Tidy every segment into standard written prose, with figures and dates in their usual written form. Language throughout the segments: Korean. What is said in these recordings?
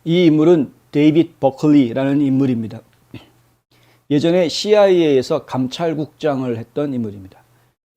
이 인물은 데이빗 버클리라는 인물입니다. 예전에 CIA에서 감찰국장을 했던 인물입니다.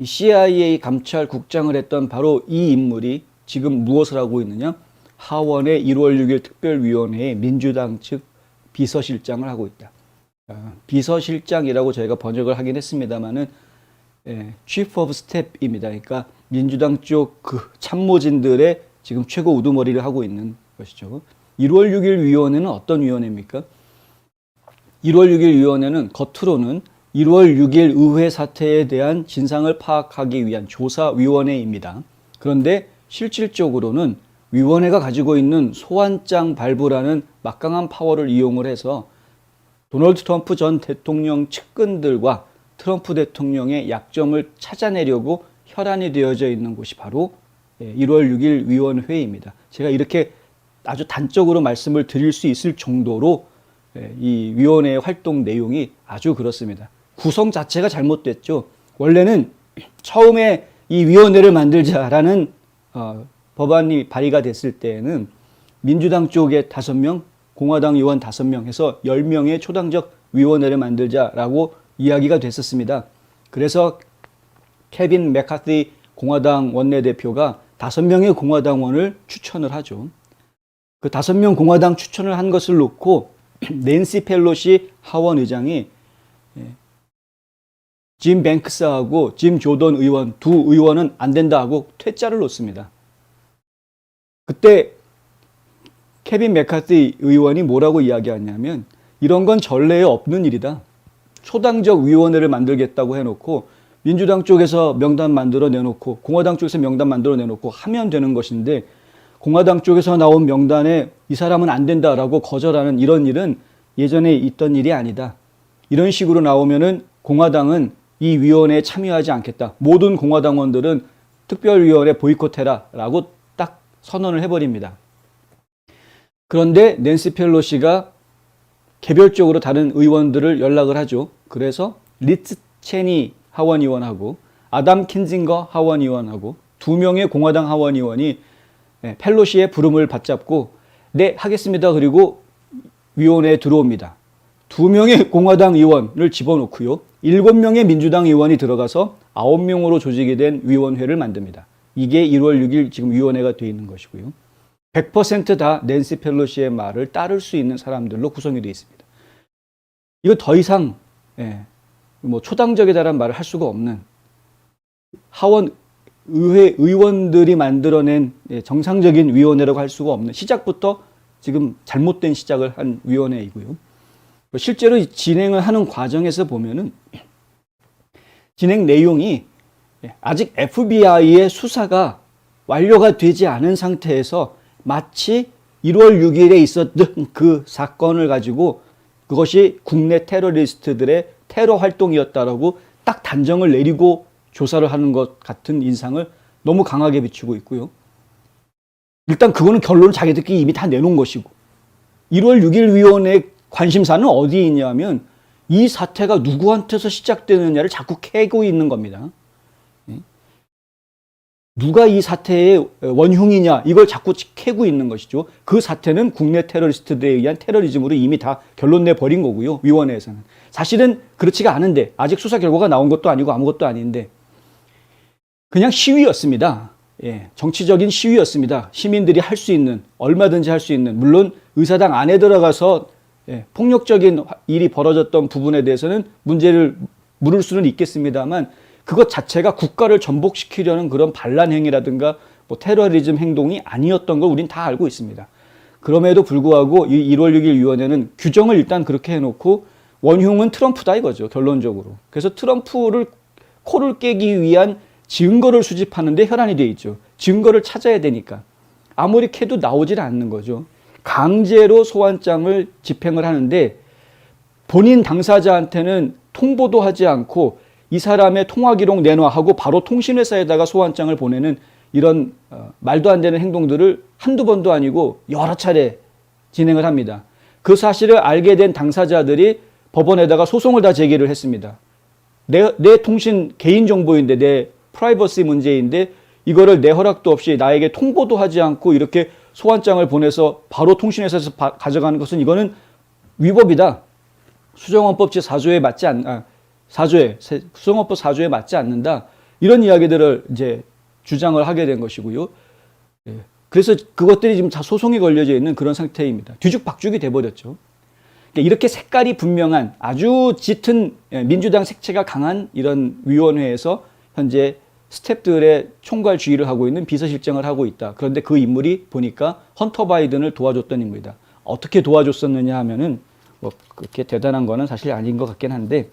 이 CIA 감찰국장을 했던 바로 이 인물이 지금 무엇을 하고 있느냐? 하원의 1월 6일 특별위원회의 민주당 측 비서실장을 하고 있다. 비서실장이라고 저희가 번역을 하긴 했습니다만은 Chief of Staff입니다. 그러니까 민주당 쪽 그 참모진들의 지금 최고 우두머리를 하고 있는 것이죠. 1월 6일 위원회는 어떤 위원회입니까? 1월 6일 위원회는 겉으로는 1월 6일 의회 사태에 대한 진상을 파악하기 위한 조사위원회입니다. 그런데 실질적으로는 위원회가 가지고 있는 소환장 발부라는 막강한 파워를 이용을 해서 도널드 트럼프 전 대통령 측근들과 트럼프 대통령의 약점을 찾아내려고 혈안이 되어져 있는 곳이 바로 1월 6일 위원회입니다. 제가 이렇게 아주 단적으로 말씀을 드릴 수 있을 정도로 이 위원회의 활동 내용이 아주 그렇습니다. 구성 자체가 잘못됐죠. 원래는 처음에 이 위원회를 만들자라는 법안이 발의가 됐을 때에는 민주당 쪽에 5명, 공화당 의원 5명 해서 10명의 초당적 위원회를 만들자라고 이야기가 됐었습니다. 그래서 케빈 맥카티 공화당 원내대표가 5명의 공화당원을 추천을 하죠. 그 5명 공화당 추천을 한 것을 놓고 낸시 펠로시 하원 의장이 짐 뱅크스하고 짐 조던 의원 두 의원은 안 된다 하고 퇴짜를 놓습니다. 그때 케빈 맥카티 의원이 뭐라고 이야기하냐면 이런 건 전례에 없는 일이다. 초당적 위원회를 만들겠다고 해놓고 민주당 쪽에서 명단 만들어 내놓고 공화당 쪽에서 명단 만들어 내놓고 하면 되는 것인데 공화당 쪽에서 나온 명단에 이 사람은 안 된다라고 거절하는 이런 일은 예전에 있던 일이 아니다. 이런 식으로 나오면은 공화당은 이 위원회에 참여하지 않겠다. 모든 공화당원들은 특별위원회 보이콧해라 라고 딱 선언을 해버립니다. 그런데 낸시 펠로시가 개별적으로 다른 의원들을 연락을 하죠. 그래서 리츠 체니 하원의원하고 아담 킨징거 하원의원하고 2명의 공화당 하원의원이 펠로시의 부름을 받잡고 네 하겠습니다. 그리고 위원회에 들어옵니다. 2명의 공화당 의원을 집어넣고요. 7명의 민주당 의원이 들어가서 9명으로 조직이 된 위원회를 만듭니다. 이게 1월 6일 지금 위원회가 되어 있는 것이고요. 100% 다 낸시 펠로시의 말을 따를 수 있는 사람들로 구성이 되어 있습니다. 이거 더 이상 초당적이다라는 말을 할 수가 없는 하원 의회 의원들이 만들어낸 정상적인 위원회라고 할 수가 없는 시작부터 지금 잘못된 시작을 한 위원회이고요. 실제로 진행을 하는 과정에서 보면은 진행 내용이 아직 FBI의 수사가 완료가 되지 않은 상태에서 마치 1월 6일에 있었던 그 사건을 가지고 그것이 국내 테러리스트들의 테러 활동이었다라고 딱 단정을 내리고 조사를 하는 것 같은 인상을 너무 강하게 비추고 있고요. 일단 그거는 결론을 자기들끼리 이미 다 내놓은 것이고 1월 6일 위원회 관심사는 어디에 있냐면 이 사태가 누구한테서 시작되느냐를 자꾸 캐고 있는 겁니다. 누가 이 사태의 원흉이냐 이걸 자꾸 캐고 있는 것이죠. 그 사태는 국내 테러리스트들에 의한 테러리즘으로 이미 다 결론 내버린 거고요. 위원회에서는. 사실은 그렇지가 않은데 아직 수사 결과가 나온 것도 아니고 아무것도 아닌데 그냥 시위였습니다. 정치적인 시위였습니다. 시민들이 할 수 있는 얼마든지 할 수 있는 물론 의사당 안에 들어가서 폭력적인 일이 벌어졌던 부분에 대해서는 문제를 물을 수는 있겠습니다만 그것 자체가 국가를 전복시키려는 그런 반란 행위라든가 테러리즘 행동이 아니었던 걸 우린 다 알고 있습니다. 그럼에도 불구하고 이 1월 6일 위원회는 규정을 일단 그렇게 해놓고 원흉은 트럼프다 이거죠. 결론적으로. 그래서 트럼프를 코를 깨기 위한 증거를 수집하는 데 혈안이 돼 있죠. 증거를 찾아야 되니까. 아무리 캐도 나오질 않는 거죠. 강제로 소환장을 집행을 하는데 본인 당사자한테는 통보도 하지 않고 이 사람의 통화 기록 내놔하고 바로 통신회사에다가 소환장을 보내는 이런 말도 안 되는 행동들을 한두 번도 아니고 여러 차례 진행을 합니다. 그 사실을 알게 된 당사자들이 법원에다가 소송을 다 제기를 했습니다. 내 통신 개인정보인데 내 프라이버시 문제인데 이거를 내 허락도 없이 나에게 통보도 하지 않고 이렇게 소환장을 보내서 바로 통신회사에서 가져가는 것은 이거는 위법이다. 수정헌법 제4조에 맞지 않, 4조에, 수정헌법 4조에 맞지 않는다. 이런 이야기들을 이제 주장을 하게 된 것이고요. 예. 그래서 그것들이 지금 다 소송이 걸려져 있는 그런 상태입니다. 뒤죽박죽이 돼버렸죠. 그러니까 이렇게 색깔이 분명한 아주 짙은 민주당 색채가 강한 이런 위원회에서 현재 스태프들의 총괄주의를 하고 있는 비서실장을 하고 있다. 그런데 그 인물이 보니까 헌터 바이든을 도와줬던 인물이다. 어떻게 도와줬었느냐 하면은 뭐 그렇게 대단한 거는 사실 아닌 것 같긴 한데,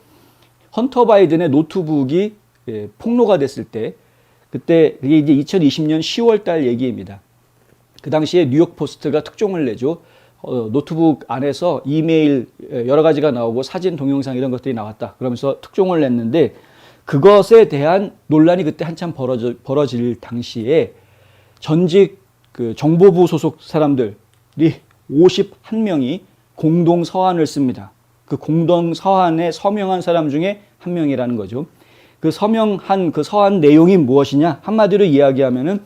헌터 바이든의 노트북이 폭로가 됐을 때, 그때 그게 이제 2020년 10월 달 얘기입니다. 그 당시에 뉴욕 포스트가 특종을 내죠. 노트북 안에서 이메일 여러 가지가 나오고 사진, 동영상 이런 것들이 나왔다. 그러면서 특종을 냈는데, 그것에 대한 논란이 그때 한참 벌어질 당시에 전직 그 정보부 소속 사람들이 51명이 공동 서한을 씁니다. 그 공동 서한에 서명한 사람 중에 한 명이라는 거죠. 그 서명한 그 서한 내용이 무엇이냐? 한마디로 이야기하면은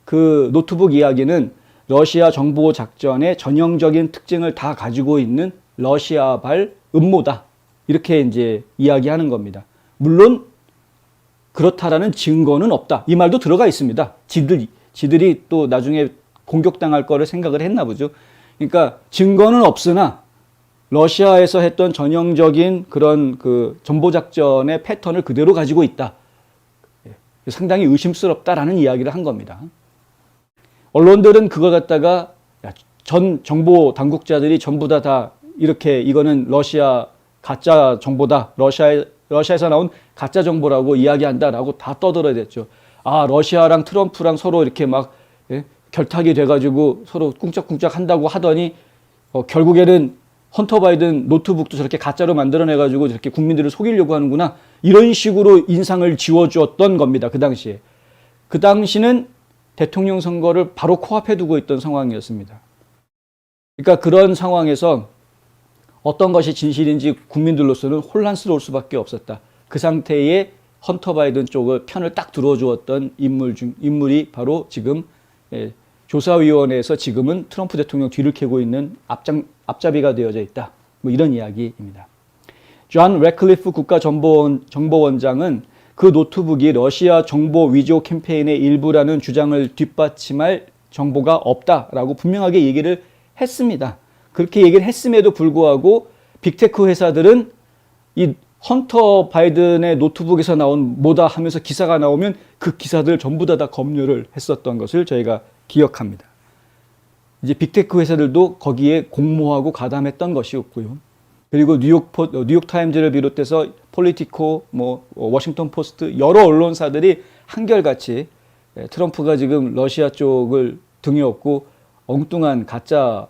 그 노트북 이야기는 러시아 정보 작전의 전형적인 특징을 다 가지고 있는 러시아발 음모다. 이렇게 이제 이야기하는 겁니다. 물론 그렇다라는 증거는 없다. 이 말도 들어가 있습니다. 지들이 또 나중에 공격당할 거를 생각을 했나 보죠. 그러니까 증거는 없으나 러시아에서 했던 전형적인 그런 그 정보작전의 패턴을 그대로 가지고 있다. 상당히 의심스럽다라는 이야기를 한 겁니다. 언론들은 그걸 갖다가 전 정보 당국자들이 전부 다 이렇게 이거는 러시아 가짜 정보다. 러시아에서 나온 가짜 정보라고 이야기한다라고 다 떠들어댔죠. 아, 러시아랑 트럼프랑 서로 이렇게 막 결탁이 돼가지고 서로 꿍짝꿍짝 한다고 하더니 결국에는 헌터 바이든 노트북도 저렇게 가짜로 만들어내가지고 저렇게 국민들을 속이려고 하는구나. 이런 식으로 인상을 지워주었던 겁니다. 그 당시에. 그 당시는 대통령 선거를 바로 코앞에 두고 있던 상황이었습니다. 그러니까 그런 상황에서 어떤 것이 진실인지 국민들로서는 혼란스러울 수밖에 없었다. 그 상태에 헌터 바이든 쪽을 편을 딱 들어주었던 인물이 바로 지금 조사위원회에서 지금은 트럼프 대통령 뒤를 캐고 있는 앞잡이가 되어져 있다. 뭐 이런 이야기입니다. 존 래클리프 국가정보원장은 그 노트북이 러시아 정보 위조 캠페인의 일부라는 주장을 뒷받침할 정보가 없다라고 분명하게 얘기를 했습니다. 그렇게 얘기를 했음에도 불구하고 빅테크 회사들은 이 헌터 바이든의 노트북에서 나온 뭐다 하면서 기사가 나오면 그 기사들 전부 다 검열을 했었던 것을 저희가 기억합니다. 이제 빅테크 회사들도 거기에 공모하고 가담했던 것이었고요. 그리고 뉴욕 타임즈를 비롯해서 폴리티코, 워싱턴 포스트 여러 언론사들이 한결같이 트럼프가 지금 러시아 쪽을 등에 업고 엉뚱한 가짜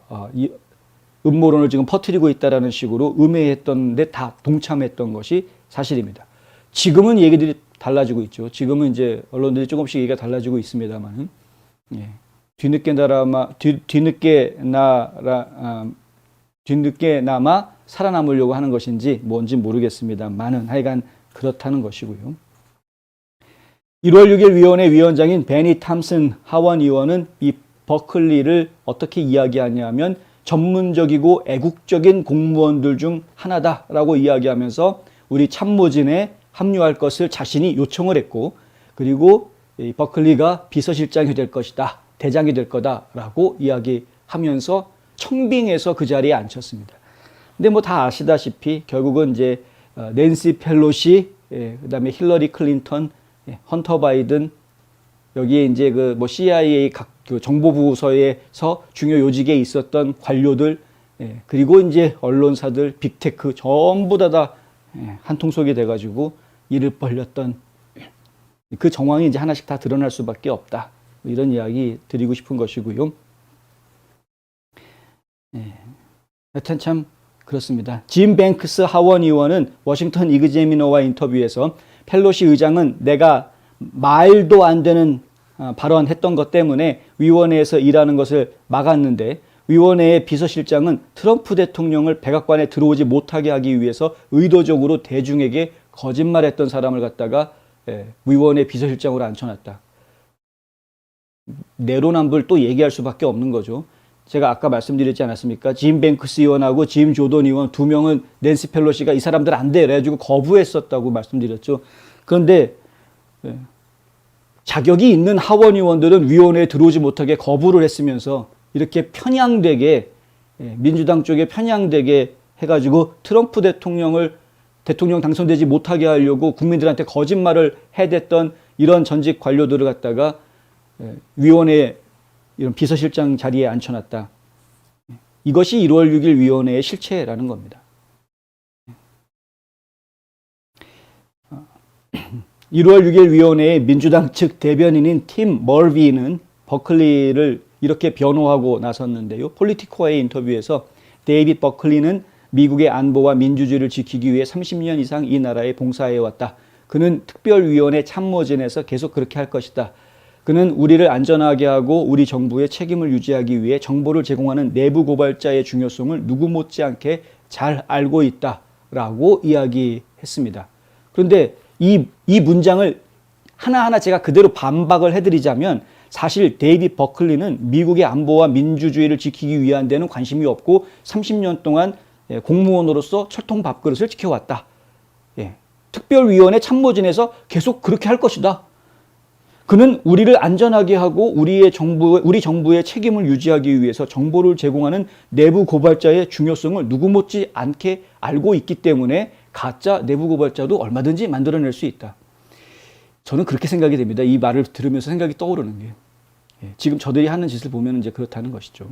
음모론을 지금 퍼뜨리고 있다라는 식으로 음해했던 데 다 동참했던 것이 사실입니다. 지금은 얘기들이 달라지고 있죠. 지금은 이제 언론들이 조금씩 얘기가 달라지고 있습니다만은 뒤늦게나마 살아남으려고 하는 것인지 뭔지 모르겠습니다만은 하여간 그렇다는 것이고요. 1월 6일 위원회 위원장인 베니 탐슨 하원 의원은 이 버클리를 어떻게 이야기하냐면 전문적이고 애국적인 공무원들 중 하나다라고 이야기하면서 우리 참모진에 합류할 것을 자신이 요청을 했고, 그리고 이 버클리가 비서실장이 될 것이다, 대장이 될 거다라고 이야기하면서 청빙해서 그 자리에 앉혔습니다. 근데 뭐 다 아시다시피 결국은 이제 낸시 펠로시, 그다음에 힐러리 클린턴, 헌터 바이든, 여기에 이제 그 뭐 CIA 각 그 정보부서에서 중요 요직에 있었던 관료들, 그리고 이제 언론사들, 빅테크 전부 다 한통속이 돼가지고 일을 벌렸던 그 정황이 이제 하나씩 다 드러날 수밖에 없다. 이런 이야기 드리고 싶은 것이고요. 하여튼 참 그렇습니다. 짐 뱅크스 하원 의원은 워싱턴 이그제미너와 인터뷰에서 펠로시 의장은 내가 말도 안 되는 발언했던 것 때문에 위원회에서 일하는 것을 막았는데, 위원회의 비서실장은 트럼프 대통령을 백악관에 들어오지 못하게 하기 위해서 의도적으로 대중에게 거짓말했던 사람을 갖다가 위원회 비서실장으로 앉혀놨다. 내로남불 또 얘기할 수밖에 없는 거죠. 제가 아까 말씀드렸지 않았습니까? 짐 뱅크스 의원하고 짐 조던 의원 두 명은 낸시 펠로시가 이 사람들 안 돼. 그래가지고 거부했었다고 말씀드렸죠. 그런데 자격이 있는 하원 의원들은 위원회에 들어오지 못하게 거부를 했으면서 이렇게 편향되게 민주당 쪽에 편향되게 해가지고 트럼프 대통령 당선되지 못하게 하려고 국민들한테 거짓말을 해댔던 이런 전직 관료들을 갖다가 위원회 이런 비서실장 자리에 앉혀놨다. 이것이 1월 6일 위원회의 실체라는 겁니다. 1월 6일 위원회의 민주당 측 대변인인 팀 멀비는 버클리를 이렇게 변호하고 나섰는데요. 폴리티코의 인터뷰에서 데이빗 버클리는 미국의 안보와 민주주의를 지키기 위해 30년 이상 이 나라에 봉사해왔다. 그는 특별위원회 참모진에서 계속 그렇게 할 것이다. 그는 우리를 안전하게 하고 우리 정부의 책임을 유지하기 위해 정보를 제공하는 내부 고발자의 중요성을 누구 못지않게 잘 알고 있다라고 이야기했습니다. 그런데 이 문장을 하나하나 제가 그대로 반박을 해드리자면 사실 데이빗 버클리는 미국의 안보와 민주주의를 지키기 위한 데는 관심이 없고 30년 동안 공무원으로서 철통 밥그릇을 지켜왔다. 특별위원회 참모진에서 계속 그렇게 할 것이다. 그는 우리를 안전하게 하고 우리 정부의 책임을 유지하기 위해서 정보를 제공하는 내부 고발자의 중요성을 누구 못지 않게 알고 있기 때문에 가짜 내부 고발자도 얼마든지 만들어낼 수 있다. 저는 그렇게 생각이 됩니다. 이 말을 들으면서 생각이 떠오르는 게. 지금 저들이 하는 짓을 보면 이제 그렇다는 것이죠.